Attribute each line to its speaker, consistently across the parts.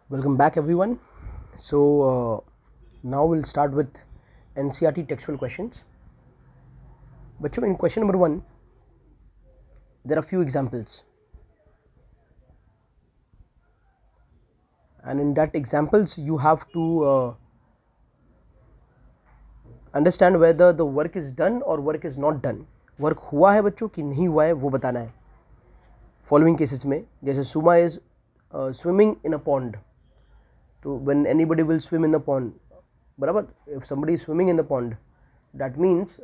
Speaker 1: Welcome back everyone. So now we'll start with NCERT textual questions. बच्चों, in question number 1 there are few examples, and in that examples you have to understand whether the work is done or work is not done. Work हुआ है बच्चों कि नहीं हुआ है वो बताना है. फॉलोइंग केसेस में जैसे सुमा is swimming in a pond, तो when anybody will swim in the pond, बराबर, if somebody is swimming in the pond that means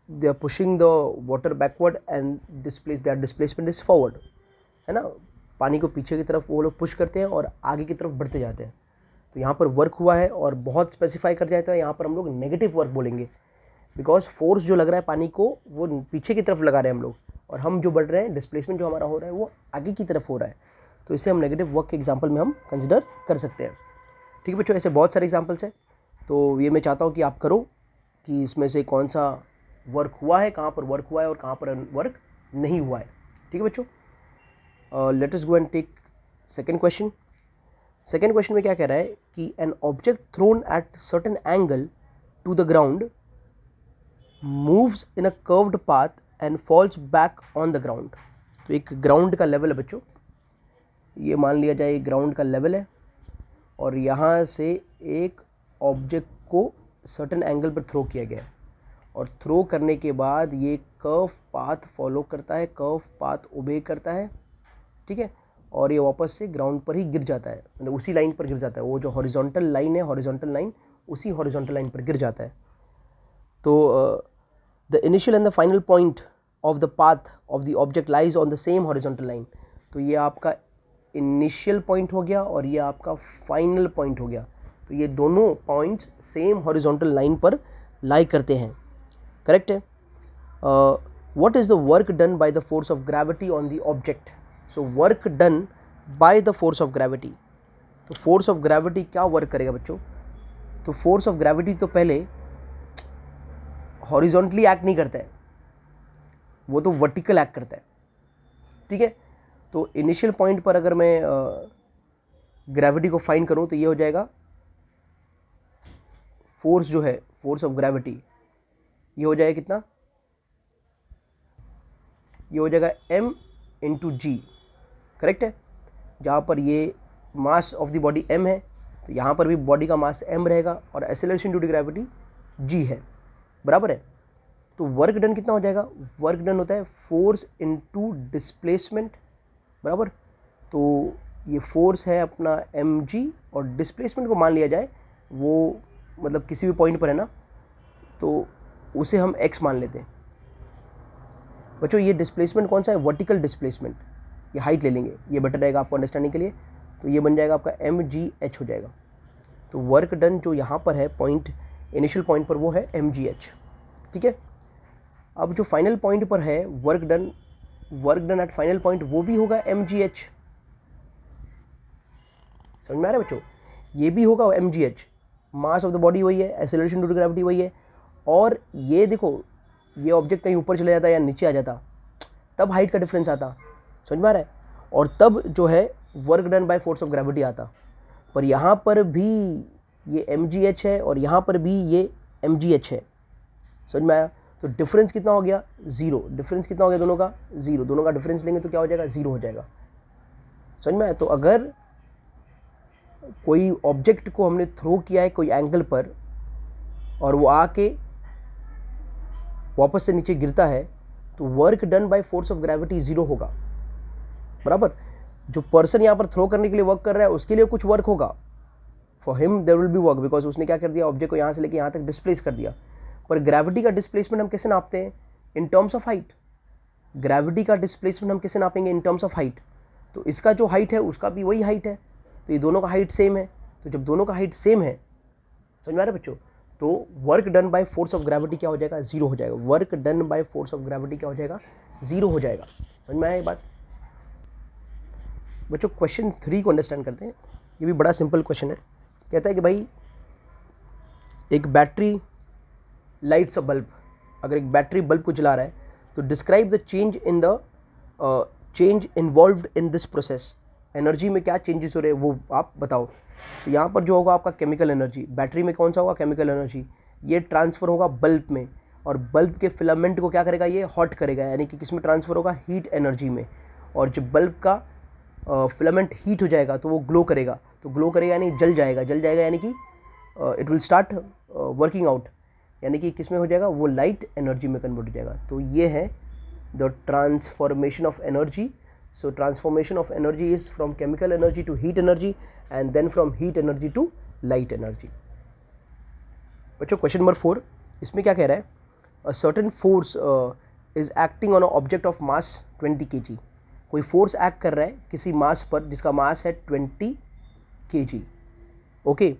Speaker 1: they are pushing the water backward and their displacement is forward, है ना. पानी को पीछे की तरफ वो लोग पुश करते हैं और आगे की तरफ बढ़ते जाते हैं. तो यहाँ पर वर्क हुआ है और बहुत स्पेसिफाई कर जाता है. यहाँ पर हम लोग नेगेटिव वर्क बोलेंगे बिकॉज फोर्स जो लग रहा है पानी को वो पीछे की तरफ लगा रहे हैं हम लोग, और हम जो बढ़ रहे हैं, डिस्प्लेसमेंट जो हमारा हो रहा है वो आगे की तरफ हो रहा है. तो इसे हम नेगेटिव वर्क के एग्जाम्पल में हम कंसिडर कर सकते हैं. ठीक है बच्चों, ऐसे बहुत सारे एग्जाम्पल्स हैं. तो ये मैं चाहता हूँ कि आप करो कि इसमें से कौन सा वर्क हुआ है, कहाँ पर वर्क हुआ है और कहाँ पर वर्क नहीं हुआ है. ठीक है बच्चों, let us go and take second question. Second question में क्या कह रहा है कि an object thrown at certain angle to the ground moves in a curved path and falls back on the ground. तो एक ग्राउंड का लेवल है बच्चों, ये मान लिया जाए ग्राउंड का लेवल है, और यहाँ से एक ऑब्जेक्ट को सर्टेन एंगल पर थ्रो किया गया है, और थ्रो करने के बाद ये कर्व पाथ फॉलो करता है, कर्व पाथ ओबे करता है. ठीक है, और ये वापस से ग्राउंड पर ही गिर जाता है, मतलब उसी लाइन पर गिर जाता है. वो जो हॉरिजॉन्टल लाइन है, हॉरिजॉन्टल लाइन, उसी हॉरिजॉन्टल लाइन पर गिर जाता है. तो the initial and the final point of the path of the object lies on the same horizontal line. तो ये आपका इनिशियल पॉइंट हो गया और ये आपका फाइनल पॉइंट हो गया. तो ये दोनों पॉइंट्स सेम हॉरिजॉन्टल लाइन पर लाई करते हैं. करेक्ट है. What is the work done by the force of gravity on the object. So work done by the force of gravity. तो फोर्स ऑफ ग्रेविटी क्या वर्क करेगा बच्चों. तो फोर्स ऑफ ग्रेविटी तो पहले हॉरिजॉन्टली एक्ट नहीं करता है, वो तो वर्टिकल एक्ट करता है. ठीक है, तो इनिशियल पॉइंट पर अगर मैं ग्रेविटी को फाइंड करूं तो ये हो जाएगा फोर्स जो है, फोर्स ऑफ ग्रेविटी, ये हो जाएगा कितना, ये हो जाएगा m इंटू जी. करेक्ट है. जहाँ पर ये mass of the body m है, तो यहाँ पर भी बॉडी का मास m रहेगा और acceleration due to gravity g है. बराबर है. तो वर्क डन कितना हो जाएगा, वर्क डन होता है फोर्स इनटू डिस्प्लेसमेंट. बराबर. तो ये फोर्स है अपना mg, और डिस्प्लेसमेंट को मान लिया जाए वो मतलब किसी भी पॉइंट पर है ना, तो उसे हम x मान लेते हैं. बच्चों ये डिस्प्लेसमेंट कौन सा है, वर्टिकल डिस्प्लेसमेंट. ये हाइट ले लेंगे, ये बेटर रहेगा आपको अंडरस्टैंडिंग के लिए. तो ये बन जाएगा आपका mgh हो जाएगा. तो वर्क डन जो यहाँ पर है पॉइंट, इनिशियल पॉइंट पर, वो है mgh. ठीक है. अब जो फाइनल पॉइंट पर है work done at final point, वो भी होगा mgh. समझ में आ रहा है बच्चों, ये भी होगा mgh. Mass of the body वही है, एक्सेलरेशन ड्यू टू ग्रेविटी वही है. और ये देखो, ये ऑब्जेक्ट कहीं ऊपर चले जाता या नीचे आ जाता, तब हाइट का डिफरेंस आता. समझ में आ रहा है. और तब जो है work done by force of gravity आता. पर यहाँ पर भी ये mgh है और यहाँ पर भी ये mgh है. समझ में आया. तो डिफरेंस कितना हो गया, जीरो. डिफरेंस कितना हो गया दोनों का, जीरो. दोनों का डिफरेंस लेंगे तो क्या हो जाएगा, जीरो हो जाएगा. समझ में आया. तो अगर कोई ऑब्जेक्ट को हमने थ्रो किया है कोई एंगल पर और वो आके वापस से नीचे गिरता है, तो work done by force of gravity zero होगा. बराबर. जो पर्सन यहाँ पर थ्रो करने के लिए वर्क कर रहा है उसके लिए कुछ वर्क होगा, for him there will be work, because उसने क्या कर दिया, ऑब्जेक्ट को यहाँ से लेके यहाँ तक डिस्प्लेस कर दिया. पर ग्रेविटी का डिस्प्लेसमेंट हम कैसे नापते हैं, in terms of height. Gravity का डिस्प्लेसमेंट हम कैसे नापेंगे, इन टर्म्स ऑफ हाइट. तो इसका जो हाइट है उसका भी वही हाइट है, तो ये दोनों का हाइट सेम है. तो जब दोनों का हाइट सेम है, समझ में आ रहा है बच्चों, तो work done by force of gravity क्या हो जाएगा, जीरो हो जाएगा. Work done by force of gravity क्या हो जाएगा, जीरो हो जाएगा. समझ में आया ये बात बच्चों. क्वेश्चन 3 को अंडरस्टैंड करते हैं. ये भी बड़ा सिंपल क्वेश्चन है. कहता है कि भाई एक बैटरी लाइट्स अ बल्ब. अगर एक बैटरी बल्ब को जला रहा है तो describe the change involved in this process energy में क्या चेंजेस हो रहे हैं वो आप बताओ। तो यहाँ पर जो होगा आपका केमिकल एनर्जी, बैटरी में कौन सा होगा केमिकल एनर्जी, ये ट्रांसफ़र होगा बल्ब में, और बल्ब के फिलामेंट को क्या करेगा ये हॉट करेगा, यानी कि किस में ट्रांसफ़र होगा हीट एनर्जी में। और जब बल्ब का फिलामेंट हीट हो जाएगा तो वो ग्लो करेगा, तो ग्लो करेगा यानी जल जाएगा, जल जाएगा यानी कि it will start working out, यानी कि किस में हो जाएगा वो लाइट एनर्जी में कन्वर्ट हो जाएगा। तो ये है the transformation of energy. So transformation of energy is from chemical energy to heat energy and then from heat energy to light energy. बच्चों क्वेश्चन नंबर 4 इसमें क्या कह रहा है, a certain force is acting on an object of mass 20 kg। कोई force act कर रहा है किसी मास पर जिसका मास है 20 kg, okay,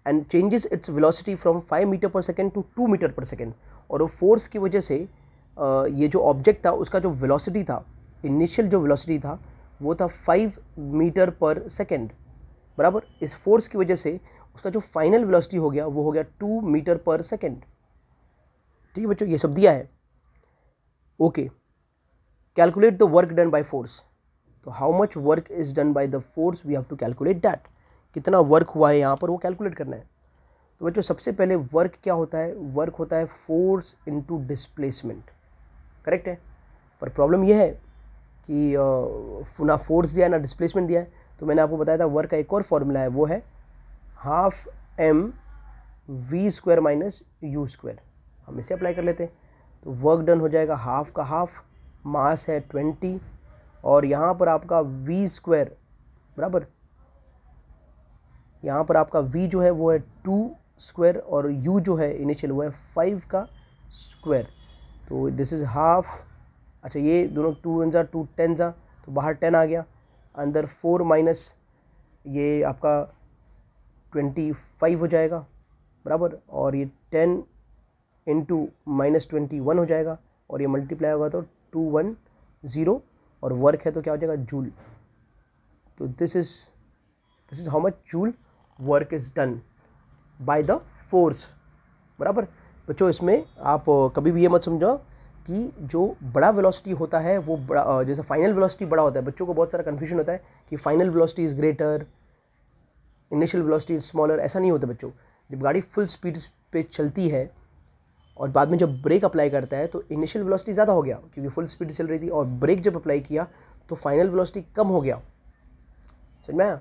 Speaker 1: and changes its velocity from 5 metre per second to 2 metre per second. और वो फोर्स की वजह से ये जो ऑब्जेक्ट था उसका जो वेलोसिटी था, इनिशियल जो वेलोसिटी था वो था 5 मीटर पर सेकेंड, बराबर। इस फोर्स की वजह से उसका जो फाइनल वेलोसिटी हो गया वो हो गया 2 मीटर पर सेकेंड। ठीक है बच्चों, ये सब दिया है, okay. Calculate the work done by force. तो how much work is done by the force, we have to calculate that. कितना वर्क हुआ है यहाँ पर वो कैलकुलेट करना है। तो बच्चों सबसे पहले वर्क क्या होता है, वर्क होता है फोर्स इनटू डिस्प्लेसमेंट, करेक्ट है। पर प्रॉब्लम यह है कि ना फोर्स दिया है ना डिस्प्लेसमेंट दिया है। तो मैंने आपको बताया था वर्क का एक और फॉर्मूला है, वो है ½ mv² - u²। हम इसे अप्लाई कर लेते हैं। तो वर्क डन हो जाएगा हाफ का हाफ, मास है 20, और यहाँ पर आपका v² बराबर, यहाँ पर आपका v जो है वो है 2² और u जो है इनिशियल वो है 5 का स्क्वायर। तो दिस इज़ हाफ, अच्छा ये दोनों 2 1 2 10 जा, तो बाहर 10 आ गया, अंदर 4 माइनस ये आपका 25 हो जाएगा, बराबर। और ये 10 इंटू -21 हो जाएगा, और ये मल्टीप्लाई होगा तो 210, और वर्क है तो क्या हो जाएगा जूल। तो this is how much joule work is done by the force, बराबर। बच्चों इसमें आप कभी भी ये मत समझो कि जो बड़ा वेलोसिटी होता है वो बड़ा, जैसे फाइनल वेलोसिटी बड़ा होता है, बच्चों को बहुत सारा कन्फ्यूजन होता है कि final velocity is greater, initial velocity is smaller. ऐसा नहीं होता बच्चों। जब गाड़ी फुल स्पीड पे चलती है और बाद में जब ब्रेक अप्लाई करता है तो इनिशियल वेलोसिटी ज़्यादा हो गया क्योंकि फुल स्पीड चल रही थी, और ब्रेक जब अप्लाई किया तो फाइनल वेलोसिटी कम हो गया, समझ में आया,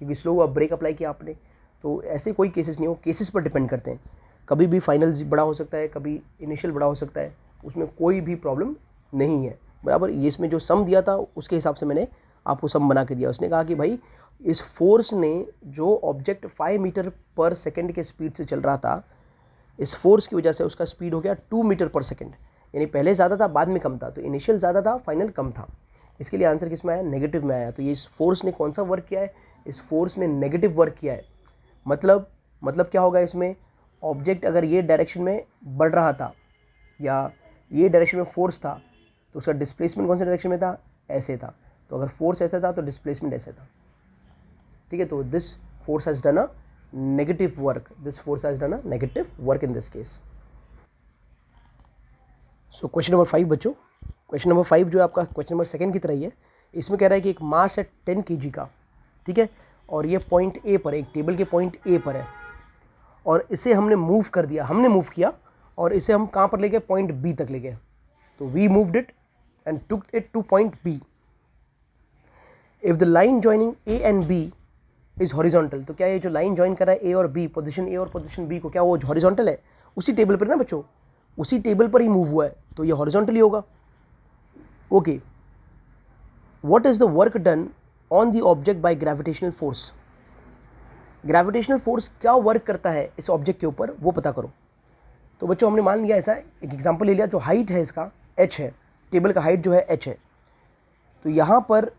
Speaker 1: क्योंकि स्लो हुआ, ब्रेक अप्लाई किया आपने। तो ऐसे कोई केसेस नहीं हो, केसेस पर डिपेंड करते हैं। कभी भी फाइनल बड़ा हो सकता है, कभी इनिशियल बड़ा हो सकता है, उसमें कोई भी प्रॉब्लम नहीं है, बराबर। ये इसमें जो सम दिया था उसके हिसाब से मैंने आपको सम बना के दिया। उसने कहा कि भाई इस फोर्स ने जो ऑब्जेक्ट 5 मीटर पर सेकेंड के स्पीड से चल रहा था, इस फोर्स की वजह से उसका स्पीड हो गया 2 मीटर पर सेकेंड, यानी पहले ज़्यादा था बाद में कम था। तो इनिशियल ज़्यादा था, फाइनल कम था। इसके लिए आंसर किस में आया, नेगेटिव में आया। तो ये इस फोर्स ने कौन सा वर्क किया है, इस फोर्स ने नेगेटिव वर्क किया है। मतलब क्या होगा इसमें, ऑब्जेक्ट अगर ये डायरेक्शन में बढ़ रहा था या ये डायरेक्शन में फोर्स था तो उसका डिस्प्लेसमेंट कौन से डायरेक्शन में था, ऐसे था। तो अगर फोर्स ऐसा था तो डिस्प्लेसमेंट ऐसे था, ठीक है। तो this force has done a negative work, this force has done a negative work in this case. So question number 5 बच्चों, क्वेश्चन नंबर 5 जो है आपका क्वेश्चन नंबर 2 की तरह ही है। इसमें कह रहा है कि एक मास है 10 kg का, ठीक है, और ये पॉइंट ए पर, एक टेबल के पॉइंट ए पर है, और इसे हमने मूव कर दिया, हमने मूव किया, और इसे हम कहाँ पर ले गए, पॉइंट बी तक ले गए। तो we moved it and took it to point B. If the line joining A and B is horizontal, तो क्या ये जो लाइन ज्वाइन कर रहा है ए और बी, पोजीशन ए और पोजीशन बी को, क्या वो हॉरिजॉन्टल है, उसी टेबल पर ना बच्चों, उसी टेबल पर ही मूव हुआ है, तो ये हॉरिजॉन्टल ही होगा, okay. What is the work done on the object by gravitational force. Gravitational force क्या वर्क करता है इस ऑब्जेक्ट के ऊपर वो पता करो। तो बच्चों हमने मान लिया, ऐसा एक एग्जांपल ले लिया, जो हाइट है इसका h है, टेबल का हाइट जो है h है। तो यहाँ पर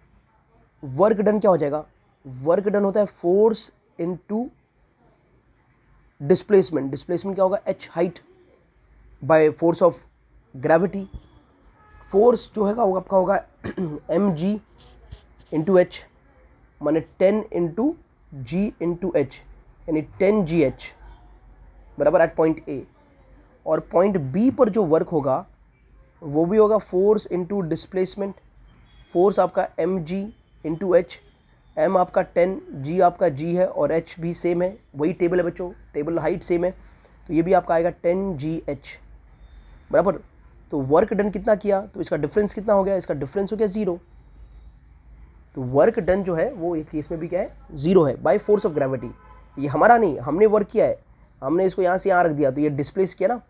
Speaker 1: वर्क डन क्या हो जाएगा, वर्क डन होता है फोर्स इनटू डिस्प्लेसमेंट। डिस्प्लेसमेंट क्या होगा, h height by force of gravity. Force जो है वो आपका होगा mg इंटू एच, माने 10 इंटू जी इंटू एच, यानी 10gh, बराबर एट पॉइंट ए। और पॉइंट बी पर जो वर्क होगा वो भी होगा फोर्स इंटू डिस्प्लेसमेंट। फोर्स आपका mg इंटू एच, m आपका 10, g आपका g है और h भी सेम है, वही टेबल है बच्चों, टेबल हाइट सेम है, तो ये भी आपका आएगा 10GH बराबर। तो वर्क डन कितना किया, तो इसका डिफरेंस कितना हो गया, इसका डिफरेंस हो गया 0। तो वर्क डन जो है वो एक केस में भी क्या है, 0 है बाय फोर्स ऑफ ग्रेविटी। ये हमारा नहीं, हमने वर्क किया है, हमने इसको यहाँ से यहाँ रख दिया तो ये डिस्प्लेस किया ना,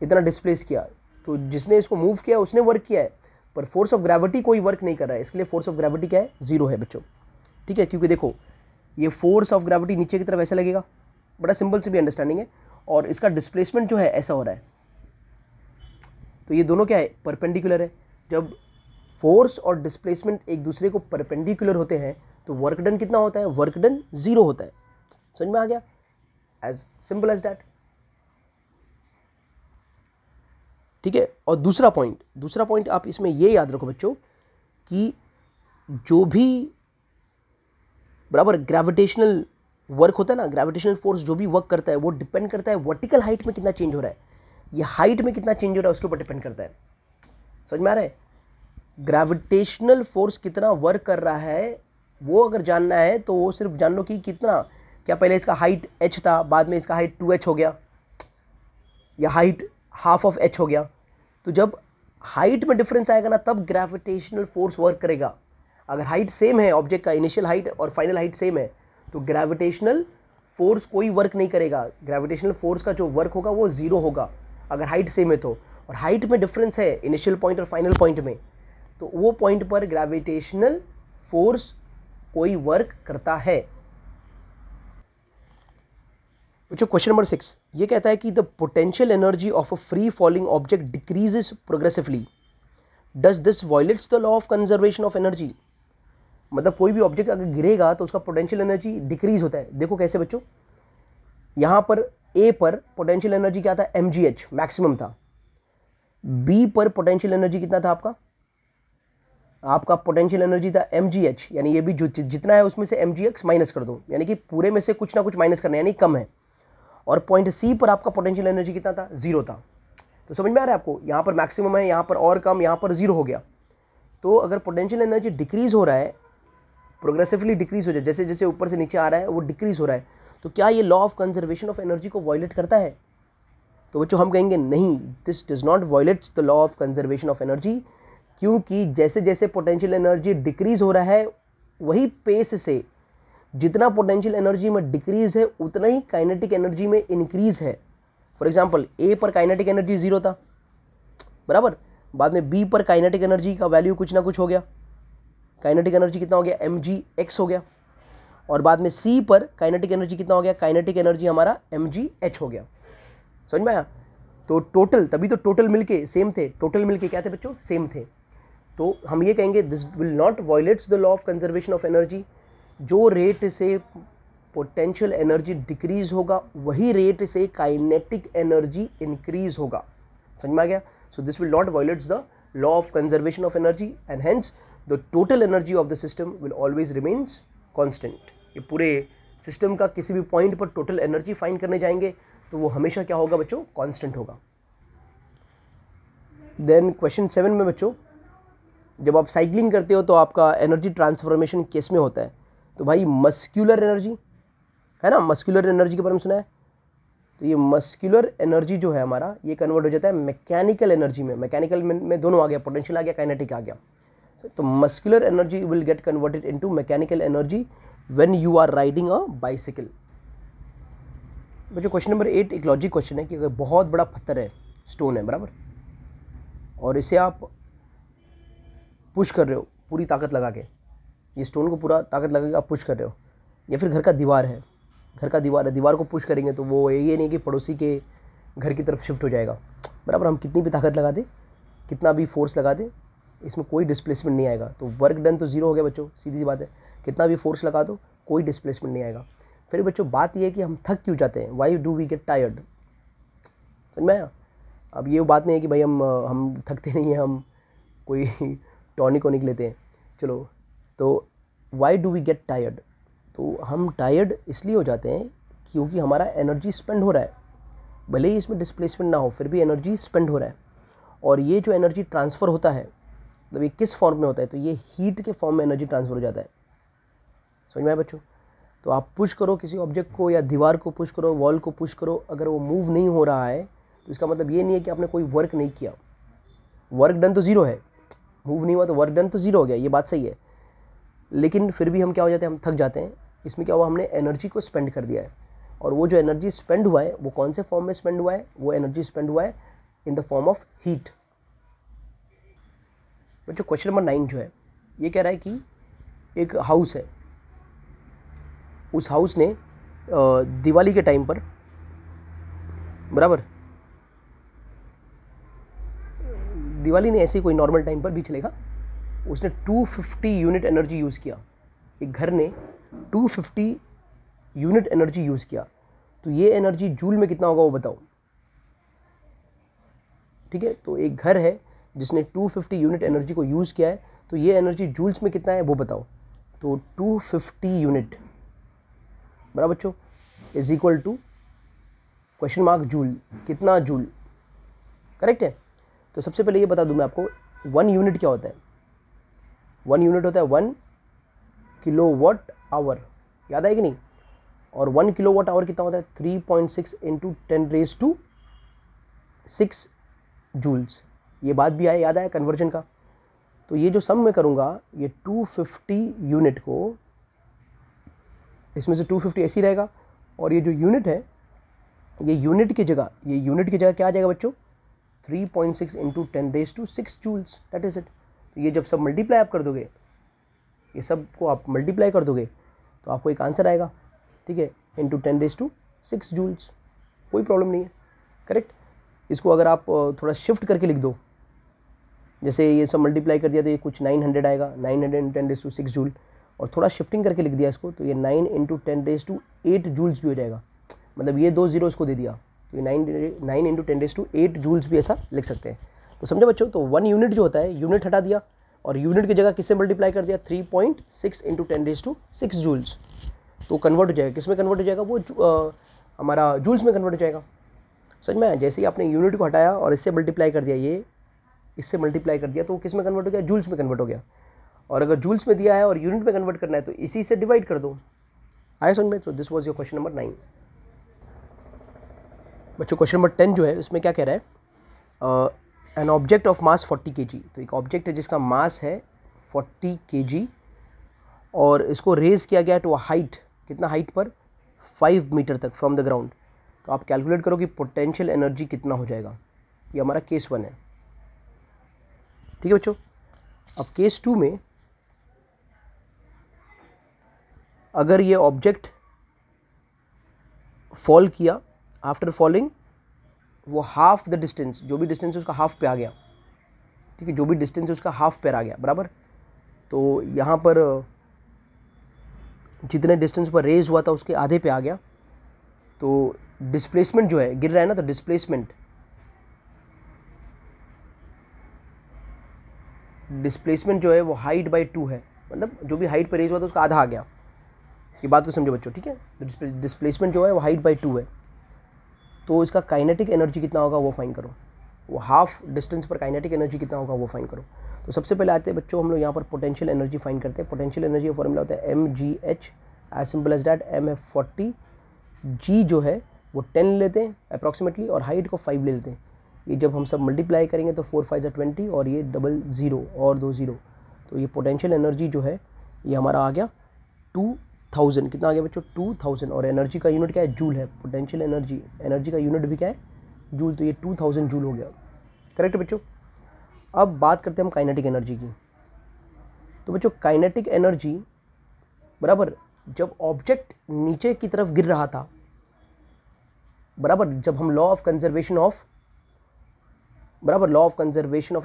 Speaker 1: इतना डिस्प्लेस किया, तो जिसने इसको मूव किया उसने वर्क किया है, पर फोर्स ऑफ ग्रेविटी कोई वर्क नहीं कर रहा है, इसके लिए फोर्स ऑफ ग्रेविटी क्या है, 0 है बच्चों। ठीक है, क्योंकि देखो ये फोर्स ऑफ ग्रेविटी नीचे की तरफ ऐसा लगेगा, बड़ा सिंपल से भी अंडरस्टैंडिंग है, और इसका डिस्प्लेसमेंट जो है ऐसा हो रहा है, तो ये दोनों क्या है, परपेंडिकुलर है। जब फोर्स और डिस्प्लेसमेंट एक दूसरे को परपेंडिकुलर होते हैं तो वर्क डन कितना होता है, वर्क डन 0 होता है। समझ में आ गया, एज सिंपल एज दैट। ठीक है, और दूसरा पॉइंट आप इसमें ये याद रखो बच्चों कि जो भी बराबर ग्रेविटेशनल वर्क होता है ना, ग्रेविटेशनल फोर्स जो भी वर्क करता है वो डिपेंड करता है वर्टिकल हाइट में कितना चेंज हो रहा है, ये हाइट में कितना चेंज हो रहा है उसके ऊपर डिपेंड करता है। समझ में आ रहा है, ग्रेविटेशनल फोर्स कितना वर्क कर रहा है वो अगर जानना है तो वो सिर्फ जान लो कि कितना, क्या पहले इसका हाइट h था, बाद में इसका हाइट 2h हो गया, या हाइट हाफ ऑफ h हो गया। तो जब हाइट में डिफरेंस आएगा ना तब ग्रेविटेशनल फोर्स वर्क करेगा। अगर हाइट सेम है, ऑब्जेक्ट का इनिशियल हाइट और फाइनल हाइट सेम है, तो ग्रेविटेशनल फोर्स कोई वर्क नहीं करेगा, ग्रेविटेशनल फोर्स का जो वर्क होगा वो 0 होगा अगर हाइट सेम है तो। और हाइट में डिफरेंस है इनिशियल पॉइंट और फाइनल पॉइंट में, तो वो पॉइंट पर ग्रेविटेशनल फोर्स कोई वर्क करता है। बच्चों क्वेश्चन नंबर 6 ये कहता है कि the potential energy of a free falling object decreases progressively, does this violets the law of conservation of energy. मतलब कोई भी ऑब्जेक्ट अगर गिरेगा तो उसका पोटेंशियल एनर्जी डिक्रीज होता है। देखो कैसे बच्चों, यहां पर ए पर पोटेंशियल एनर्जी क्या था, mgh मैक्सिमम था, बी पर पोटेंशियल एनर्जी कितना था आपका पोटेंशियल एनर्जी था mgh, यानी ये भी जो जितना है उसमें से mgx माइनस कर दो, यानी कि पूरे में से कुछ ना कुछ माइनस करना है, यानी कम है। और पॉइंट सी पर आपका पोटेंशियल एनर्जी कितना था, 0 था। तो समझ में आ रहा है आपको, यहाँ पर मैक्सिमम है, यहाँ पर और कम, यहाँ पर 0 हो गया। तो अगर पोटेंशियल एनर्जी डिक्रीज हो रहा है, प्रोग्रेसिवली डिक्रीज हो जाए, जैसे जैसे ऊपर से नीचे आ रहा है वो डिक्रीज हो रहा है, तो क्या ये law of conservation of energy को वायलेट करता है। तो बच्चों हम कहेंगे नहीं, this does not violets the law of conservation of energy, क्योंकि जैसे जैसे पोटेंशियल एनर्जी डिक्रीज हो रहा है वही पेस से जितना पोटेंशियल एनर्जी में डिक्रीज है उतना ही काइनेटिक एनर्जी में इंक्रीज है। फॉर एग्जांपल ए पर काइनेटिक एनर्जी 0 था बराबर, बाद में बी पर काइनेटिक एनर्जी का वैल्यू कुछ ना कुछ हो गया, काइनेटिक एनर्जी कितना हो गया, mgx हो गया, और बाद में सी पर काइनेटिक एनर्जी कितना हो गया, काइनेटिक एनर्जी हमारा mgh हो गया। समझ में आया, तो टोटल, तभी तो टोटल मिलके सेम थे, टोटल मिलके क्या थे बच्चों, सेम थे। तो हम ये कहेंगे this will not violets the law of conservation of energy, जो रेट से पोटेंशियल एनर्जी डिक्रीज होगा वही रेट से काइनेटिक एनर्जी इंक्रीज होगा। समझ में आ गया, so this will not violets the law of conservation of energy and hence the total energy of the system will always remains constant. ये पूरे सिस्टम का किसी भी पॉइंट पर टोटल एनर्जी फाइंड करने जाएंगे तो वो हमेशा क्या होगा बच्चों, कांस्टेंट होगा। देन क्वेश्चन 7 में बच्चों, जब आप साइकिलिंग करते हो तो आपका एनर्जी ट्रांसफॉर्मेशन किस में होता है, तो भाई मस्क्यूलर एनर्जी है ना, मस्क्यूलर एनर्जी के बारे में सुना है। तो ये मस्क्यूलर एनर्जी जो है हमारा, ये कन्वर्ट हो जाता है मैकेनिकल एनर्जी में, मैकेनिकल में दोनों आ गया, पोटेंशियल आ गया, काइनेटिक आ गया। तो muscular energy will get converted into mechanical energy when you are riding a bicycle. बच्चों क्वेश्चन नंबर 8 एक लॉजिक क्वेश्चन है कि अगर बहुत बड़ा पत्थर है, स्टोन है बराबर, और इसे आप पुश कर रहे हो पूरी ताकत लगा के, ये स्टोन को पूरा ताकत लगा के आप पुश कर रहे हो, या फिर घर का दीवार है, दीवार को पुश करेंगे तो वो ये नहीं कि पड़ोसी के घर की तरफ शिफ्ट हो जाएगा बराबर, हम कितनी भी ताकत लगा दें, कितना भी फोर्स लगा दें, इसमें कोई डिस्प्लेसमेंट नहीं आएगा, तो वर्क डन तो 0 हो गया बच्चों, सीधी सी बात है, कितना भी फोर्स लगा दो कोई डिस्प्लेसमेंट नहीं आएगा। फिर बच्चों बात यह है कि हम थक क्यों जाते हैं, why do we get tired. समझ में आया, अब ये बात नहीं है कि भाई हम थकते नहीं हैं, हम कोई टॉनिक वॉनिक लेते हैं, चलो, तो why do we get tired, तो हम टायर्ड इसलिए हो जाते हैं क्योंकि हमारा एनर्जी स्पेंड हो रहा है, भले ही इसमें डिस्प्लेसमेंट ना हो फिर भी एनर्जी स्पेंड हो रहा है, और ये जो एनर्जी ट्रांसफ़र होता है मतलब ये किस फॉर्म में होता है, तो ये हीट के फॉर्म में एनर्जी ट्रांसफ़र हो जाता है। समझ में आया बच्चों? तो आप पुश करो किसी ऑब्जेक्ट को या दीवार को पुश करो, वॉल को पुश करो, अगर वो मूव नहीं हो रहा है तो इसका मतलब ये नहीं है कि आपने कोई वर्क नहीं किया। वर्क डन तो ज़ीरो है, मूव नहीं हुआ तो वर्क डन तो ज़ीरो हो गया, ये बात सही है। लेकिन फिर भी हम क्या हो जाते हैं, हम थक जाते हैं। इसमें क्या हुआ, हमने एनर्जी को स्पेंड कर दिया है। और वो जो एनर्जी स्पेंड हुआ है वो कौन से फॉर्म में स्पेंड हुआ है? वो एनर्जी स्पेंड हुआ है in the form of heat. बच्चों क्वेश्चन नंबर 9 जो है ये कह रहा है कि एक हाउस है, उस हाउस ने दिवाली के टाइम पर, बराबर, दिवाली ने ऐसे कोई नॉर्मल टाइम पर भी चलेगा, उसने 250 यूनिट एनर्जी यूज़ किया। एक घर ने 250 यूनिट एनर्जी यूज़ किया, तो ये एनर्जी जूल में कितना होगा वो बताओ। ठीक है, तो एक घर है जिसने 250 यूनिट एनर्जी को यूज़ किया है, तो ये एनर्जी जूल्स में कितना है वो बताओ। तो 250 यूनिट, बराबर बच्चों, is equal to question mark joule, कितना जूल, करेक्ट है। तो सबसे पहले ये बता दूं मैं आपको, 1 यूनिट क्या होता है। 1 यूनिट होता है 1 किलोवाट आवर, याद है कि नहीं। और 1 किलोवाट आवर कितना होता है, 3.6 इंटू 10⁶ जूल्स। ये बात भी आया, याद आया कन्वर्जन का। तो ये जो सम मैं करूँगा, ये 250 यूनिट को, इसमें से 250 ऐसी रहेगा, और ये जो यूनिट है ये यूनिट की जगह क्या आ जाएगा बच्चों, 3.6 into 10⁶ joules, that is it. तो ये जब सब मल्टीप्लाई आप कर दोगे, ये सब को आप मल्टीप्लाई कर दोगे तो आपको एक आंसर आएगा, ठीक है, इंटू 10⁶ जूल्स, कोई प्रॉब्लम नहीं है, करेक्ट। इसको अगर आप थोड़ा शिफ्ट करके लिख दो, जैसे ये सब मल्टीप्लाई कर दिया तो ये कुछ 900 आएगा, 900 10⁶ जूल, और थोड़ा शिफ्टिंग करके लिख दिया इसको तो ये 9 इंटू 10⁸ जूल्स भी हो जाएगा। मतलब ये 2 जीरो इसको दे दिया तो ये 9 इंटू 10⁸ जूल्स भी ऐसा लिख सकते हैं। तो समझे बच्चों, तो 1 यूनिट जो होता है, यूनिट हटा दिया और यूनिट की जगह किससे मल्टीप्लाई कर दिया, 3.6 इंटू 10⁶ जूल्स, तो कन्वर्ट हो जाएगा, किस में कन्वर्ट हो जाएगा, वो हमारा जूल्स में कन्वर्ट हो जाएगा। समझ में आया? जैसे ही आपने यूनिट को हटाया और इससे मल्टीप्लाई कर दिया, ये इससे मल्टीप्लाई कर दिया तो किस में कन्वर्ट हो गया, जूल्स में कन्वर्ट हो गया। और अगर जूल्स में दिया है और यूनिट में कन्वर्ट करना है तो इसी से डिवाइड कर दो। आया समझ में? तो this was your question number 9। बच्चों क्वेश्चन नंबर 10 जो है उसमें क्या कह रहा है, an object of mass 40 kg। तो एक ऑब्जेक्ट है जिसका मास है 40 kg और इसको रेज किया गया टू अ हाइट, कितना हाइट पर, 5 मीटर तक फ्रॉम द ग्राउंड। तो आप कैलकुलेट करो कि पोटेंशियल एनर्जी कितना हो जाएगा। ये हमारा केस 1 है, ठीक है बच्चों। अब केस 2 में अगर ये ऑब्जेक्ट फॉल किया, आफ्टर फॉलिंग वो हाफ द डिस्टेंस, जो भी डिस्टेंस है उसका हाफ पे आ गया, ठीक है, जो भी डिस्टेंस है उसका हाफ पे आ गया, बराबर। तो यहाँ पर जितने डिस्टेंस पर रेज हुआ था उसके आधे पे आ गया, तो डिस्प्लेसमेंट जो है, गिर रहा है ना, तो डिस्प्लेसमेंट जो है वो हाइट बाई 2 है, मतलब जो भी हाइट पर रेज हुआ था उसका आधा आ गया। ये बात को समझो बच्चों, ठीक है। डिस्प्लेसमेंट जो है वो हाइट बाई 2 है, तो इसका काइनेटिक एनर्जी कितना होगा वो फाइंड करो। वो हाफ डिस्टेंस पर काइनेटिक एनर्जी कितना होगा वो फाइंड करो। तो सबसे पहले आते हैं बच्चों हम लोग यहाँ पर पोटेंशियल एनर्जी फाइंड करते हैं। पोटेंशियल एनर्जी का फॉर्मूला होता है mgh, as simple as that. m है 40, g जो है वो 10 लेते हैं अप्रॉक्सीमेटली और हाइट को 5 ले लेते हैं। ये जब हम सब मल्टीप्लाई करेंगे तो 4 5 20 और ये डबल 0 और 2 0, तो ये पोटेंशियल एनर्जी जो है ये हमारा आ गया 2000। कितना आ गया बच्चों, 2000। और एनर्जी का यूनिट क्या है, जूल है। पोटेंशियल एनर्जी का यूनिट भी क्या है, जूल। तो ये 2000 जूल हो गया, करेक्ट बच्चों। अब बात करते हैं हम काइनेटिक एनर्जी की। तो बच्चों काइनेटिक एनर्जी, बराबर, जब ऑब्जेक्ट नीचे की तरफ गिर रहा था, बराबर, जब हम law of conservation of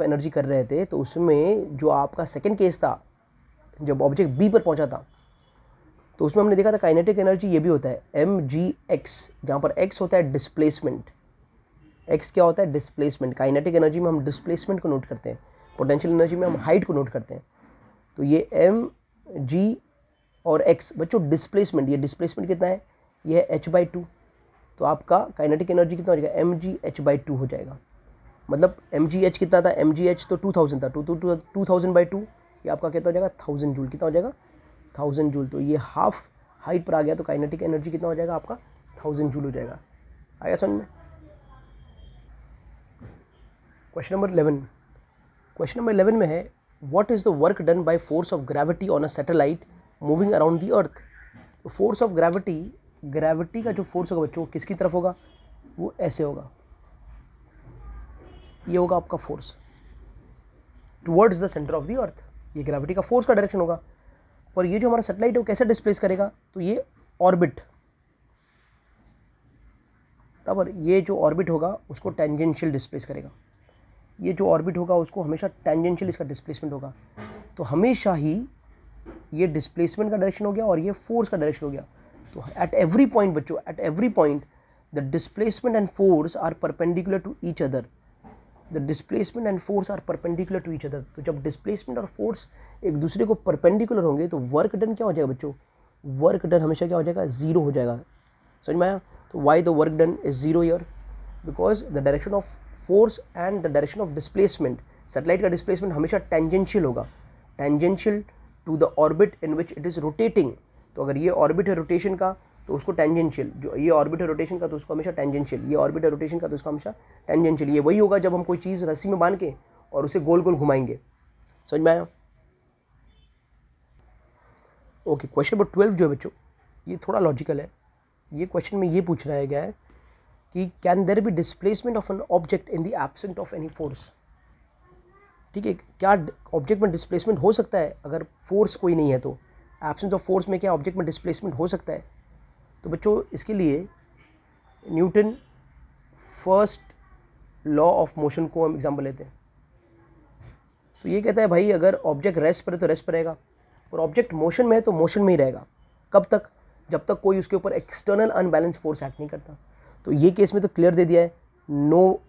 Speaker 1: energy कर रहे थे, तो उसमें जो आपका सेकेंड केस था, जब ऑब्जेक्ट बी पर पहुंचा था, तो उसमें हमने देखा था काइनेटिक एनर्जी ये भी होता है mgx, जहाँ पर x होता है डिस्प्लेसमेंट। x क्या होता है, डिस्प्लेसमेंट। काइनेटिक एनर्जी में हम डिस्प्लेसमेंट को नोट करते हैं, पोटेंशियल एनर्जी में हम हाइट को नोट करते हैं। तो ये mg और x, बच्चों डिस्प्लेसमेंट, ये डिस्प्लेसमेंट कितना है, ये है h/2। तो आपका काइनेटिक एनर्जी कितना हो जाएगा, mgh/2 हो जाएगा। मतलब mgh कितना था, mgh तो 2000 था, 2000/2, ये आपका कितना हो जाएगा, 1000 जूल। कितना हो जाएगा, 1000 जूल, तो ये हाफ हाइट पर आ गया, तो काइनेटिक एनर्जी कितना हो जाएगा आपका 1000 जूल हो जाएगा। आया समझ में? क्वेश्चन नंबर 11, क्वेश्चन नंबर 11 में है what is the work done by force of gravity on a satellite moving around the earth. तो फोर्स ऑफ ग्रेविटी, ग्रेविटी का जो फोर्स होगा बच्चों किसकी तरफ होगा, वो ऐसे होगा, ये होगा आपका force towards the centre of the earth, ये ग्रेविटी का फोर्स का डायरेक्शन होगा। और ये जो हमारा सैटेलाइट है वो कैसे डिस्प्लेस करेगा, तो ये ऑर्बिट, बराबर, ये जो ऑर्बिट होगा उसको टेंजेंशियल डिस्प्लेस करेगा, ये जो ऑर्बिट होगा उसको हमेशा टेंजेंशियल इसका डिस्प्लेसमेंट होगा। तो हमेशा ही ये डिस्प्लेसमेंट का डायरेक्शन हो गया और ये फोर्स का डायरेक्शन हो गया। तो एट एवरी पॉइंट बच्चों, at every point the displacement and force are perpendicular to each other, the displacement and force are perpendicular to each other. तो जब डिस्प्लेसमेंट और फोर्स एक दूसरे को परपेंडिकुलर होंगे तो वर्क डन क्या हो जाएगा बच्चों, वर्क डन हमेशा क्या हो जाएगा, जीरो हो जाएगा। समझ में आया? तो why the work done is zero here, because the direction of force and the direction of displacement, satellite का डिस्प्लेसमेंट हमेशा टेंजेंशियल होगा, tangential to the orbit in which it is rotating. तो अगर ये ऑर्बिट है रोटेशन का तो उसको टेंजेंशियल, जो ये ऑर्बिट है रोटेशन का तो उसको हमेशा टेंजेंशियल, ये ऑर्बिट है रोटेशन का तो उसका हमेशा टेंजेंशियल। ये वही होगा जब हम कोई चीज़ रस्सी में बांध के और उसे गोल गोल घुमाएंगे। समझ में आया? ओके, क्वेश्चन नंबर 12 जो है बच्चों ये थोड़ा लॉजिकल है। ये क्वेश्चन में ये पूछ रहा गया है कि can there be displacement of an object in the absent of any force. ठीक है, क्या ऑब्जेक्ट में डिस्प्लेसमेंट हो सकता है अगर फोर्स कोई नहीं है, तो एब्सेंस ऑफ फोर्स में क्या ऑब्जेक्ट में डिस्प्लेसमेंट हो सकता है। तो बच्चों इसके लिए Newton first law of motion को हम एग्जाम्पल लेते हैं। तो ये कहता है भाई अगर ऑब्जेक्ट रेस्ट पर है तो रेस्ट पर रहेगा, और ऑब्जेक्ट मोशन में है तो मोशन में ही रहेगा। कब तक? जब तक कोई उसके ऊपर एक्सटर्नल अनबैलेंस फोर्स एक्ट नहीं करता। तो ये केस में तो क्लियर दे दिया है, no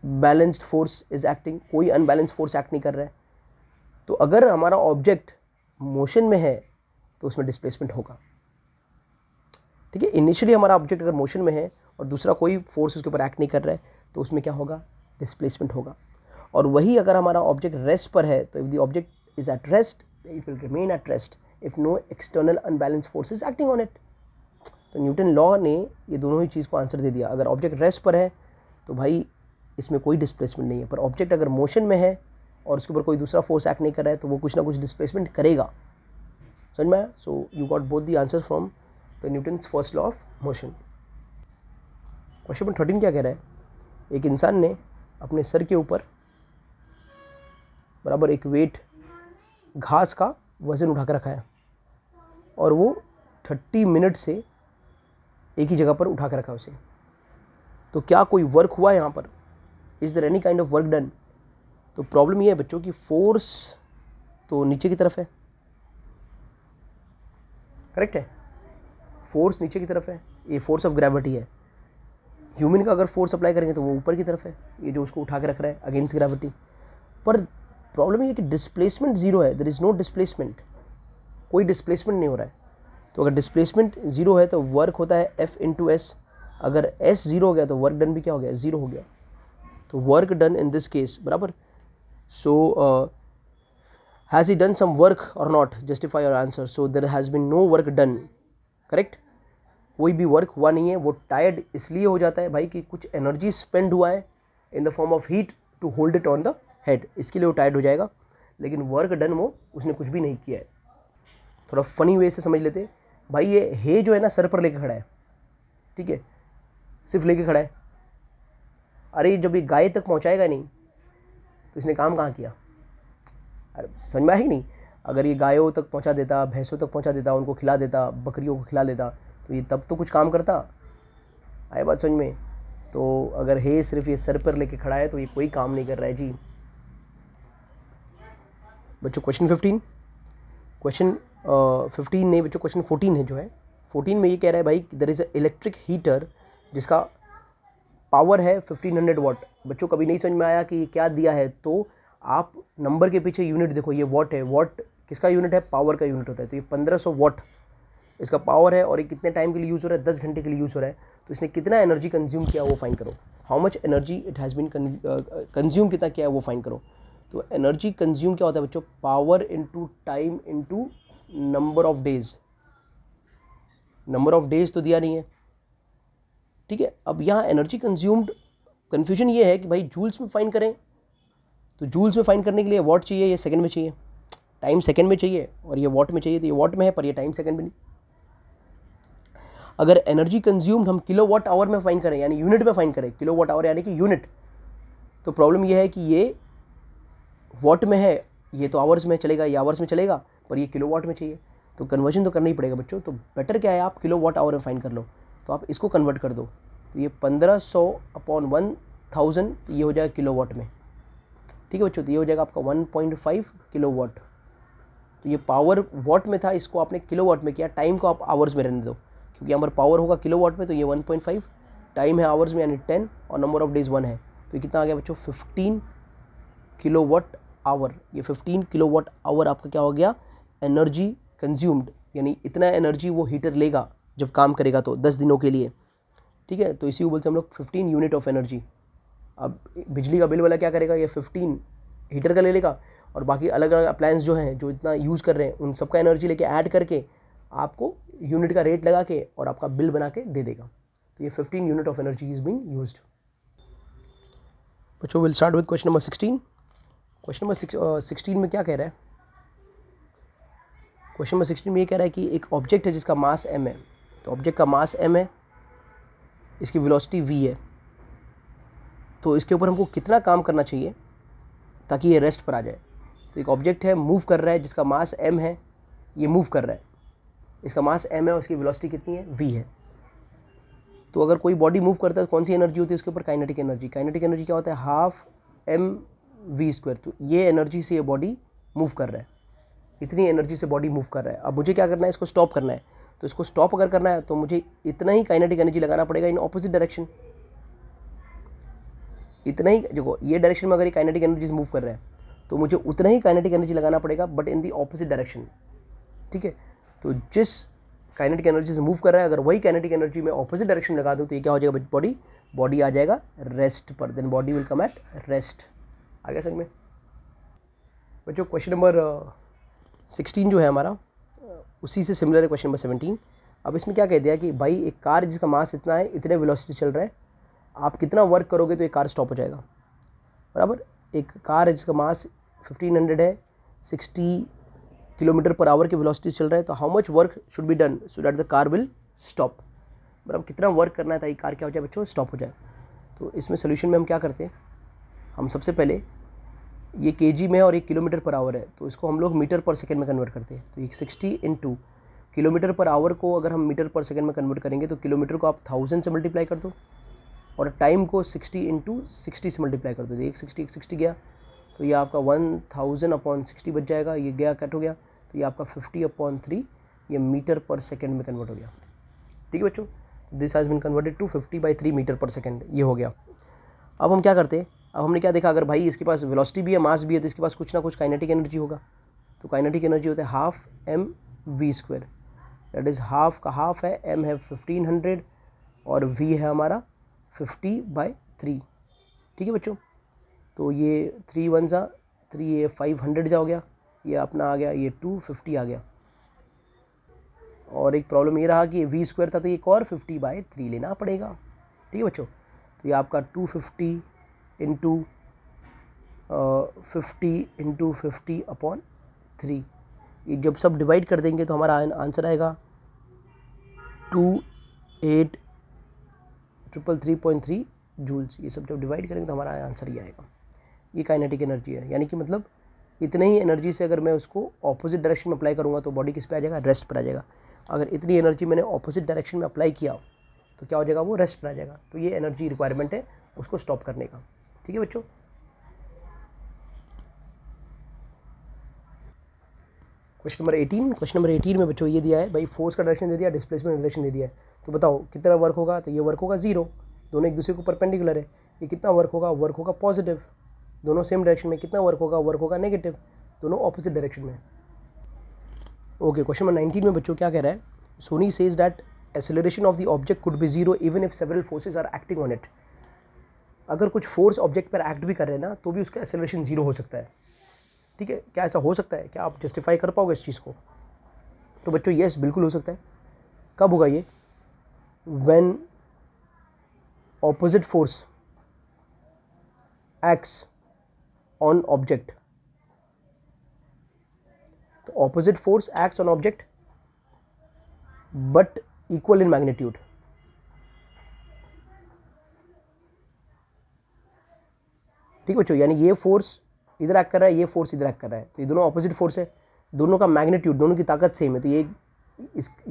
Speaker 1: unbalanced force is acting, कोई अनबैलेंस्ड फोर्स एक्ट नहीं कर रहा है। तो अगर हमारा ऑब्जेक्ट मोशन में है तो उसमें डिस्प्लेसमेंट होगा। ठीक है, इनिशियली हमारा ऑब्जेक्ट अगर मोशन में है और दूसरा कोई फोर्स उसके ऊपर एक्ट नहीं कर रहा है तो उसमें क्या होगा, डिस्प्लेसमेंट होगा। और वही अगर हमारा ऑब्जेक्ट रेस्ट पर है तो if the object is at rest it will remain at rest if no external unbalance force is acting on it. तो न्यूटन लॉ ने ये दोनों ही चीज़ को आंसर दे दिया। अगर ऑब्जेक्ट रेस्ट पर है तो भाई इसमें कोई डिस्प्लेसमेंट नहीं है, पर ऑब्जेक्ट अगर मोशन में है और उसके ऊपर कोई दूसरा फोर्स एक्ट नहीं कर रहा है तो वो कुछ ना कुछ डिस्प्लेसमेंट करेगा। समझ में आया? So you got both the answer from the Newton's first law of motion. Question number 13 क्या कह रहा है, एक इंसान ने अपने सर के ऊपर बराबर एक वेट घास का वजन उठा कर रखा है और वो 30 मिनट से एक ही जगह पर उठा कर रखा है उसे। तो क्या कोई वर्क हुआ है यहाँ पर, is there any kind of work done. तो प्रॉब्लम ये है बच्चों कि फोर्स तो नीचे की तरफ है, करेक्ट है, फोर्स नीचे की तरफ है, ये फोर्स ऑफ ग्रेविटी है। ह्यूमन का अगर फोर्स अप्लाई करेंगे तो वो ऊपर की तरफ है, ये जो उसको उठा के रख रहा है अगेंस्ट ग्रेविटी। पर प्रॉब्लम ये है कि डिस्प्लेसमेंट जीरो है, देयर इज नो डिस्प्लेसमेंट, कोई डिस्प्लेसमेंट नहीं हो रहा है। तो अगर डिस्प्लेसमेंट जीरो है तो वर्क होता है F इंटू एस। अगर S जीरो हो गया तो वर्क डन भी क्या हो गया, जीरो हो गया। तो work done in this case बराबर, so has he done some work और not, justify your answer. So there has been no work done, correct, कोई भी वर्क हुआ नहीं है। वो टायर्ड इसलिए हो जाता है भाई कि कुछ एनर्जी स्पेंड हुआ है in the form of heat to hold it on the head, इसके लिए वो टायर्ड हो जाएगा। लेकिन वर्क डन वो उसने कुछ भी नहीं किया है। थोड़ा फनी वे से समझ लेते हैं भाई, ये हे जो है ना सर पर लेके खड़ा है, ठीक है, सिर्फ लेके खड़ा है। अरे जब ये गाय तक पहुंचाएगा नहीं तो इसने काम कहाँ किया। अरे समझ में आया कि नहीं, अगर ये गायों तक पहुंचा देता, भैंसों तक पहुंचा देता, उनको खिला देता, बकरियों को खिला देता, तो ये तब तो कुछ काम करता। आए बात समझ में। तो अगर हे सिर्फ ये सर पर लेके खड़ा है तो ये कोई काम नहीं कर रहा है जी। बच्चों क्वेश्चन 15, क्वेश्चन 15 नहीं बच्चों, क्वेश्चन 14 है जो है। 14 में ये कह रहा है भाई there is a electric heater जिसका पावर है 1500 वाट। बच्चों कभी नहीं समझ में आया कि क्या दिया है तो आप नंबर के पीछे यूनिट देखो, ये वाट है। वाट किसका यूनिट है, पावर का यूनिट होता है। तो ये 1500 वाट इसका पावर है और ये कितने टाइम के लिए यूज़ हो रहा है, 10 घंटे के लिए यूज़ हो रहा है। तो इसने कितना एनर्जी कंज्यूम किया वो फाइंड करो, how much energy it has been consume कितना किया है वो फाइंड करो। तो एनर्जी कंज्यूम क्या होता है बच्चों, power into time into number of days. Number of days तो दिया नहीं है, ठीक है। अब यहाँ एनर्जी कंज्यूम्ड, कन्फ्यूजन ये है कि भाई जूल्स में फाइंड करें, तो जूल्स में फाइंड करने के लिए वॉट चाहिए, ये सेकंड में चाहिए, टाइम सेकंड में चाहिए, और ये वॉट में चाहिए, तो ये वॉट में है पर ये टाइम सेकंड में नहीं। अगर एनर्जी कंज्यूम्ड हम किलो वॉट आवर में फाइंड करें, यानी यूनिट में फाइंड करें, किलो वॉट आवर यानी कि यूनिट, तो प्रॉब्लम ये है कि ये वॉट में है, ये तो आवर्स में चलेगा, ये आवर्स में चलेगा, पर ये किलो वॉट में चाहिए, तो कन्वर्जन तो करना ही पड़ेगा बच्चों। तो बेटर क्या है, आप किलो वॉट आवर में फाइंड कर लो, तो आप इसको कन्वर्ट कर दो, तो ये 1500 अपॉन 1000, तो ये हो जाएगा किलो वॉट में, ठीक है बच्चों। तो ये हो जाएगा आपका 1.5 किलो वॉट। तो ये पावर वॉट में था, इसको आपने किलो वॉट में किया, टाइम को आप आवर्स में रहने दो, क्योंकि यहाँ पर पावर होगा किलो वॉट में, तो ये 1.5, टाइम है आवर्स में यानी 10, और नंबर ऑफ डेज 1 है, तो ये कितना आ गया बच्चों, 15 किलो वॉट आवर। ये 15 किलो वॉट आवर आपका क्या हो गया, एनर्जी कंज्यूम्ड, यानी इतना एनर्जी वो हीटर लेगा जब काम करेगा तो 10 दिनों के लिए, ठीक है। तो इसी को बोलते हैं हम लोग 15 यूनिट ऑफ एनर्जी। अब बिजली का बिल वाला क्या करेगा, ये 15 हीटर का ले लेगा, और बाकी अलग अलग अप्लायंस जो हैं, जो इतना यूज़ कर रहे हैं, उन सबका एनर्जी लेके ऐड करके आपको यूनिट का रेट लगा के और आपका बिल बना के दे देगा। तो ये 15 unit of energy is being used. बच्चों will start with question number 16। Question number 16 में क्या कह रहा है, क्वेश्चन नंबर 16 में ये कह रहा है कि एक ऑब्जेक्ट है जिसका मास m है, तो ऑब्जेक्ट का मास m है, इसकी वेलोसिटी v है, तो इसके ऊपर हमको कितना काम करना चाहिए ताकि ये रेस्ट पर आ जाए। तो एक ऑब्जेक्ट है, मूव कर रहा है, जिसका मास m है, ये मूव कर रहा है, इसका मास m है और इसकी वेलोसिटी कितनी है, v है। तो अगर कोई बॉडी मूव करता है तो कौन सी एनर्जी होती है उसके ऊपर, काइनेटिक एनर्जी। काइनेटिक एनर्जी क्या होता है, हाफ mv²। तो ये एनर्जी से ये बॉडी मूव कर रहा है, इतनी एनर्जी से बॉडी मूव कर रहा है। अब मुझे क्या करना है, इसको स्टॉप करना है, तो इसको स्टॉप अगर करना है तो मुझे इतना ही काइनेटिक एनर्जी लगाना पड़ेगा इन ऑपोजिट डायरेक्शन। इतना ही, देखो ये डायरेक्शन में अगर ये काइनेटिक एनर्जी मूव कर रहा है तो मुझे उतना ही काइनेटिक एनर्जी लगाना पड़ेगा, but in the opposite direction, ठीक है। तो जिस काइनेटिक एनर्जी से मूव कर रहा है, अगर वही काइनेटिक एनर्जी में ऑपोजिट डायरेक्शन में लगा दूँ तो ये क्या हो जाएगा, बॉडी आ जाएगा रेस्ट पर, then body will come at rest. आ गया समझ में बच्चों। क्वेश्चन नंबर 16 जो है हमारा, उसी से सिमिलर है क्वेश्चन नंबर 17। अब इसमें क्या कह दिया कि भाई एक कार जिसका मास इतना है, इतने वेलोसिटी चल रहा है, आप कितना वर्क करोगे तो एक कार स्टॉप हो जाएगा, बराबर। एक कार है जिसका मास 1500 है, 60 किलोमीटर पर आवर की वेलोसिटी चल रहा है, तो how much work should be done so that the car will stop. बराबर कितना वर्क करना है ताकि कार क्या हो जाए बच्चों, स्टॉप हो जाए। तो इसमें सोल्यूशन में हम क्या करते हैं, हम सबसे पहले ये केजी में और 1 किलोमीटर पर आवर है, तो इसको हम लोग मीटर पर सेकंड में कन्वर्ट करते हैं। तो ये 60 इंटू किलोमीटर पर आवर को अगर हम मीटर पर सेकंड में कन्वर्ट करेंगे तो किलोमीटर को आप 1000 से मल्टीप्लाई कर दो, और टाइम को 60 इंटू 60 से मल्टीप्लाई कर दो। एक 60 गया, तो ये आपका 1000/60 बच जाएगा, ये गया कट हो गया, तो ये आपका 50/3 ये मीटर पर सेकेंड में कन्वर्ट हो गया, ठीक है बच्चों। This has been converted to 50/3 metre per second, ये हो गया। अब हम क्या करते हैं, अब हमने क्या देखा, अगर भाई इसके पास वेलोसिटी भी है, मास भी है, तो इसके पास कुछ ना कुछ काइनेटिक एनर्जी होगा। तो काइनेटिक एनर्जी होता है half mv², that is half का हाफ है, m है 1500 और v है हमारा 50/3, ठीक है बच्चों। तो ये 3 1 जा 3, ये 500 जा हो गया, ये अपना आ गया, ये 250 आ गया। और एक प्रॉब्लम ये रहा कि v² था, तो एक और 50/3 लेना पड़ेगा, ठीक है बच्चों। तो ये आपका 250 इंटू 50/50/3, ये जब सब डिवाइड कर देंगे तो हमारा आंसर आएगा 28,333.3 जूल्स। ये सब जब डिवाइड करेंगे तो हमारा आंसर ये आएगा। ये काइनेटिक एनर्जी है, यानी कि मतलब इतने ही एनर्जी से अगर मैं उसको ऑपोजिट डायरेक्शन में अप्लाई करूँगा तो बॉडी किस पे आ जाएगा, रेस्ट पर आ जाएगा। अगर इतनी एनर्जी मैंने ऑपोजिट डायरेक्शन में अप्लाई किया तो क्या हो जाएगा, वो रेस्ट पर आ जाएगा। तो ये एनर्जी रिक्वायरमेंट है उसको स्टॉप करने का, ठीक है बच्चों। क्वेश्चन नंबर 18 में बच्चों ये दिया है भाई, फोर्स का डायरेक्शन दे दिया, डिस्प्लेसमेंट डायरेक्शन दे दिया है, तो बताओ कितना वर्क होगा। तो ये वर्क होगा 0, दोनों एक दूसरे को परपेंडिकुलर है। ये कितना वर्क होगा पॉजिटिव, दोनों सेम डायरेक्शन में। कितना वर्क होगा नेगेटिव, दोनों ऑपोजिट डायरेक्शन में। ओके, क्वेश्चन नंबर 19 में बच्चों क्या कह रहा है, Soni says that acceleration of the object could be 0 even if several forces are acting on it. अगर कुछ फोर्स ऑब्जेक्ट पर एक्ट भी कर रहे हैं ना तो भी उसका एक्सेलरेशन 0 हो सकता है। ठीक है, क्या ऐसा हो सकता है? क्या आप जस्टिफाई कर पाओगे इस चीज़ को? तो बच्चों यस, बिल्कुल हो सकता है। कब होगा ये? When opposite force acts on object. तो opposite force acts on object but equal in magnitude. ठीक बच्चों, यानी ये फोर्स इधर एक्ट कर रहा है, ये फोर्स इधर एक्ट कर रहा है, तो ये दोनों ऑपोजिट फोर्स है, दोनों का मैग्नीट्यूड, दोनों की ताकत सेम है, तो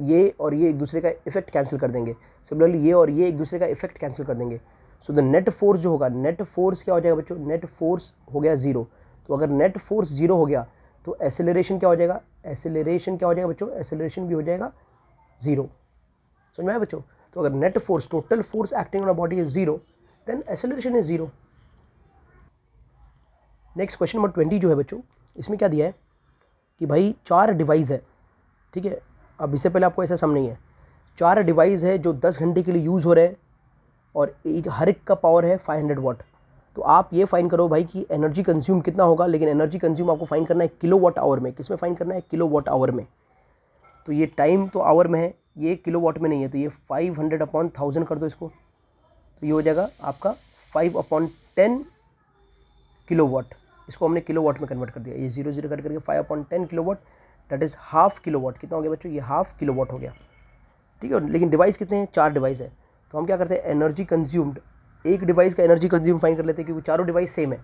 Speaker 1: ये और ये एक दूसरे का इफेक्ट कैंसिल कर देंगे। सिमिलरली ये और ये एक दूसरे का इफेक्ट कैंसिल कर देंगे। सो द नेट फोर्स जो होगा, नेट फोर्स क्या हो जाएगा बच्चों? नेट फोर्स हो गया 0। तो अगर नेट फोर्स 0 हो गया तो एसेलरेशन क्या हो जाएगा? एसेलरेशन क्या हो जाएगा बच्चों? एसेलरेशन भी हो जाएगा 0। समझ में आया बच्चों? तो अगर net force, total force acting on a body is 0, then acceleration is 0। Next question number 20 जो है बच्चों, इसमें क्या दिया है कि भाई 4 डिवाइस है। ठीक है, अब इससे पहले आपको ऐसा समझ नहीं है, 4 डिवाइस है जो 10 घंटे के लिए यूज़ हो रहे हैं और हर एक का पावर है 500 वाट। तो आप ये फाइन करो भाई कि एनर्जी कंज्यूम कितना होगा, लेकिन एनर्जी कंज्यूम आपको फाइन करना है किलो वाट आवर में। किस में फाइन करना है? किलो वाट आवर में। तो ये टाइम तो आवर में है, ये किलो वाट में नहीं है, तो ये 500/1000 कर दो इसको, तो ये हो जाएगा आपका 5/10 किलो वाट। इसको हमने किलो वाट में कन्वर्ट कर दिया, ये 0 0 कट करके 5/10 kilowatt, that is half kilowatt. कितना हो गया बच्चों? ये हाफ किलो वाट हो गया। ठीक है, लेकिन डिवाइस कितने हैं? 4 डिवाइस है। तो हम क्या करते हैं, एनर्जी कंज्यूम्ड, एक डिवाइस का एनर्जी कंज्यूम फाइन कर लेते हैं, क्योंकि चारों डिवाइस सेम है,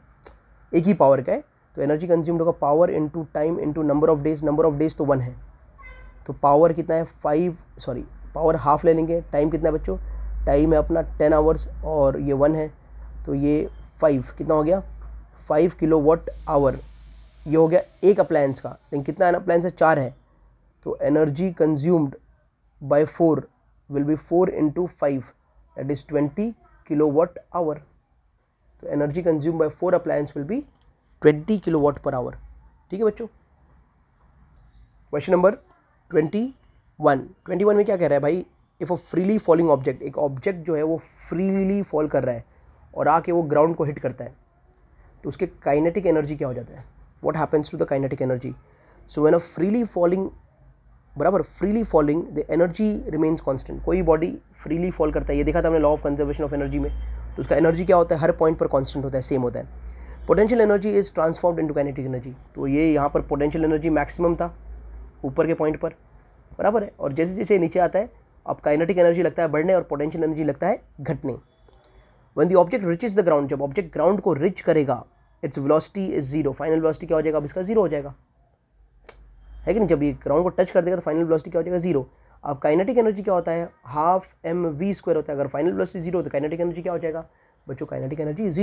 Speaker 1: एक ही पावर का है। तो एनर्जी कंज्यूम्ड होगा power into time into number of days. Number of days तो 1 है, तो पावर कितना है? पावर हाफ ले लेंगे। टाइम कितना है बच्चों? टाइम है अपना 10 आवर्स और ये 1 है, तो ये 5 कितना हो गया? 5 किलो वाट आवर। ये हो गया एक अप्लायंस का, लेकिन कितना अप्लायंस है? 4 है, तो energy consumed by 4 will be 4 into 5, that is 20 kilowatt hour. तो energy consume by 4 appliance will be 20 kilowatt per hour. ठीक है बच्चों। क्वेश्चन नंबर 21 में क्या कह रहा है भाई? If a freely falling object, एक ऑब्जेक्ट जो है वो फ्रीली फॉल कर रहा है और आके वो ग्राउंड को हिट करता है, तो उसके काइनेटिक एनर्जी क्या हो जाता है? What happens to the kinetic energy? So when a freely falling the energy remains constant. कोई बॉडी फ्रीली फॉल करता है, ये देखा था हमने law of conservation of energy में, तो उसका एनर्जी क्या होता है? हर पॉइंट पर कांस्टेंट होता है, सेम होता है। Potential energy is transformed into kinetic energy. तो ये यहाँ पर पोटेंशियल एनर्जी मैक्सिमम था ऊपर के पॉइंट पर, बराबर है, और जैसे जैसे नीचे आता है अब काइनेटिक एनर्जी लगता है बढ़ने और पोटेंशियल एनर्जी लगता है घटने। When the object reaches the ground, जब ऑब्जेक्ट ग्राउंड को रिच करेगा, its velocity is 0। Final velocity क्या हो जाएगा? अब इसका 0 हो जाएगा, है कि नहीं? जब ये ग्राउंड को टच कर देगा तो फाइनल वेलोसिटी क्या हो जाएगा? 0। अब काइनेटिक एनर्जी क्या होता है? ½ mv² होता है। अगर फाइनल वेलोसिटी 0 तो काइनेटिक एनर्जी क्या हो जाएगा बच्चों? Kinetic energy 0